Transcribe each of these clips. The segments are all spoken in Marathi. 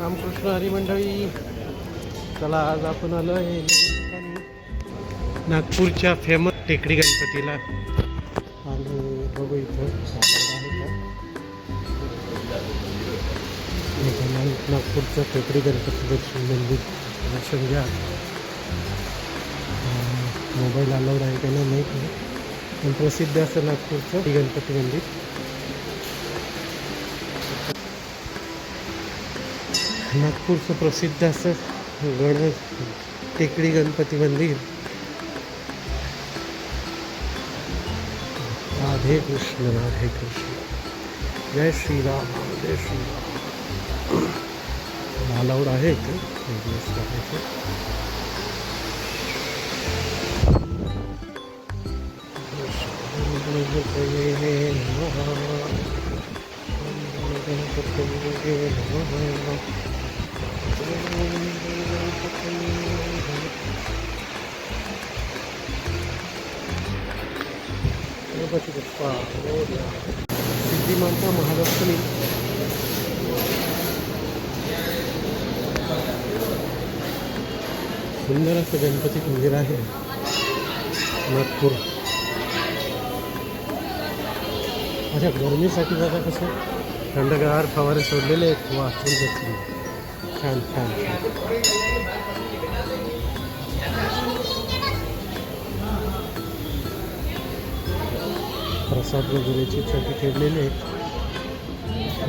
रामकृष्ण हरी मंडळी. चला आज आपण आलो आहे नागपूरच्या फेमस टेकडी गणपतीला आणि बघू इथं नागपूरचं टेकडी गणपती दर्शन मंदिर दर्शन घ्या. मोबाईल अलाउड आहे का नाही माहीत नाही, पण प्रसिद्ध असं नागपूरचं गणपती मंदिर. नागपूरचं प्रसिद्ध असं टेकडी गणपती मंदिर. राधे कृष्ण राधे कृष्ण, जय श्रीराम जय श्रीराम. अलाउड आहे इथे सिद्धिमाता महालक्ष्मी. सुंदर असं गणपती मंदिर आहे नागपूर. अच्छा, गरमीसाठी बघा कसं थंडगार फवारे सोडलेले आहेत. वाचून छान छान प्रसाद वगैरेची छोटी ठेवलेली आहेत.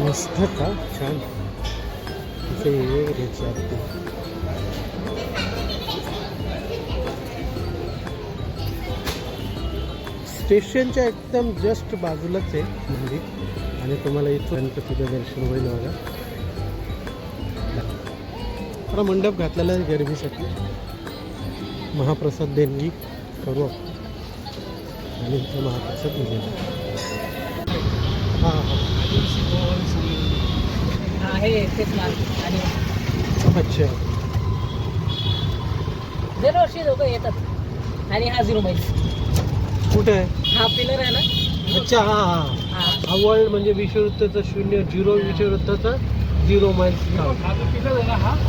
मस्त का छान घ्यायची. स्टेशनच्या एकदम जस्ट बाजूलाच आहे मंदिर आणि तुम्हाला इथं गणपतीचं दर्शन होईल. बघा थोडा मंडप घातलेला आहे गरमीसाठी. महाप्रसाद देणगी करू आपण आणि इथं महाप्रसाद दिलेला आहे. अच्छा, दरवर्षी लोक येतात. आणि हा 0 माइल्स कुठे आहे? हा पिलर आहे ना. अच्छा, हा वर्ल्ड म्हणजे विषुववृत्ताचं 0 विषुववृत्ताचं 0 माइल्स.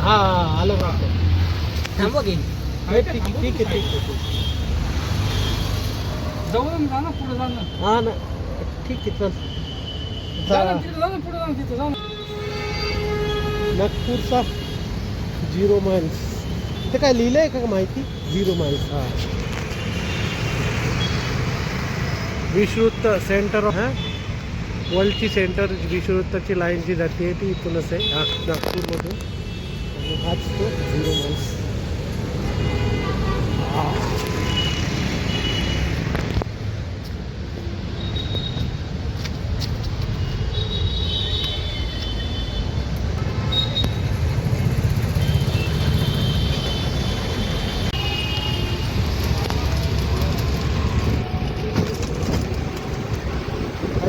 हा आलं का? थांबवा घेईन. ठीक आहे ठीक आहे. जवळून जा ना, पुढे जा ना. हा ना, ठीक आहे चल. नागपूरचा 0 माइल्स ते काय लिहिलं आहे का माहिती? 0 माइल्स. हा विषुववृत्त सेंटर ऑफ वर्ल्डची सेंटर विषुववृत्ताची लाईन जी जाते ती इथूनच आहे नागपूरमधून. आणि हाच तो 0 माइल्स.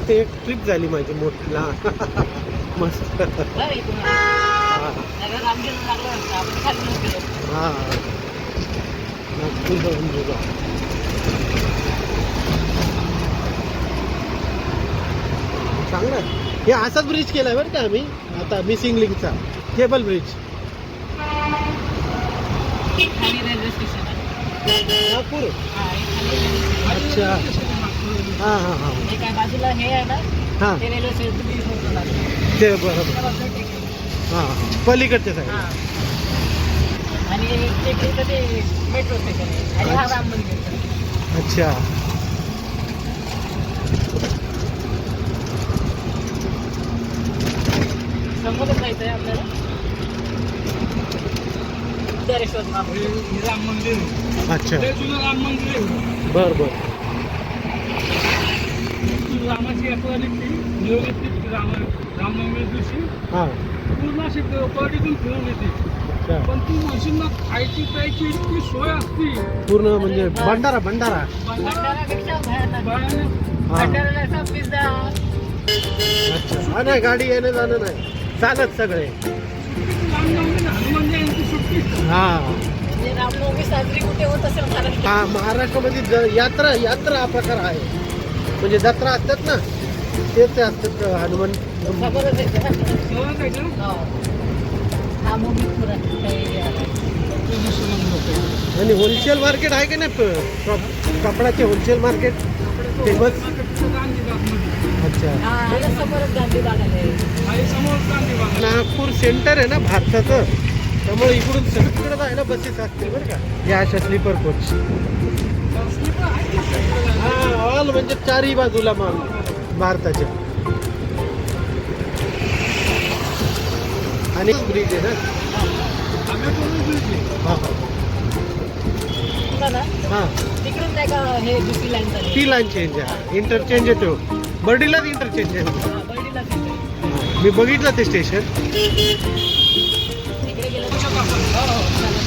ते एक ट्रिप झाली माझी मोठी मस्त. हा नागपूर जाऊन बघा. चांगलं हे असाच ब्रिज केलाय बरं का आम्ही आता मिसिंग लिंकचा cable bridge. Railway station Nagpur. अच्छा, हां हां हां. एका बाजूला हे आहे ना, हां ते रेल्वे स्टेशन ते बरोबर. हां पलीकडच्या साईड. आणि ते मेट्रो स्टेशन आहे. आणि हा राम मंदिर. अच्छा, समोरच जायचं आहे आपल्याला. राम मंदिर. अच्छा, राम मंदिर. बर बर. रामाची रामनवमी दिवशी हां पूर्ण अशी पर्यटन फिरून येते. अच्छा, पण ती मशीनला खायची प्यायची इतकी सोय असती पूर्ण म्हणजे भंडारा भंडारा. अच्छा, नाही गाडी येणं जाणं नाही, चालत सगळे. हनुमान जयंती सुट्टी. हां रामनवमी साजरी कुठे होत असेल? हा महाराष्ट्रामध्ये यात्रा यात्रा हा प्रकार आहे. म्हणजे जत्रा असतात ना तेच असतात हनुमान. हा मोहितपूर आहे काही आणि होलसेल मार्केट आहे का नाही कपड्याचे होलसेल मार्केट फेमस? अच्छा. समोरच गांधीबाग आहे. नागपूर सेंटर आहे ना भारताचं, त्यामुळे इकडून सगळीकडे जायला बसेस असतील बरं का, या अशा स्लीपर कोच. हा ऑल म्हणजे चारही बाजूला माल भारताच्या. आणि ब्रिज आहे ना. हां तिकडून नाही का हे दुसरी लाईन चालली ती लाईन चेंज आहे, इंटरचेंज येतो बर्डीलाच इंटरचेंज आहे. बर्डीला मी बघितलं ते स्टेशन. तिकडे गेलं तर हो चालेल.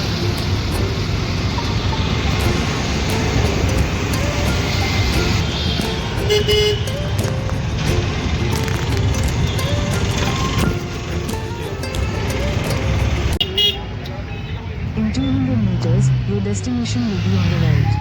In 200 meters, your destination will be on the right.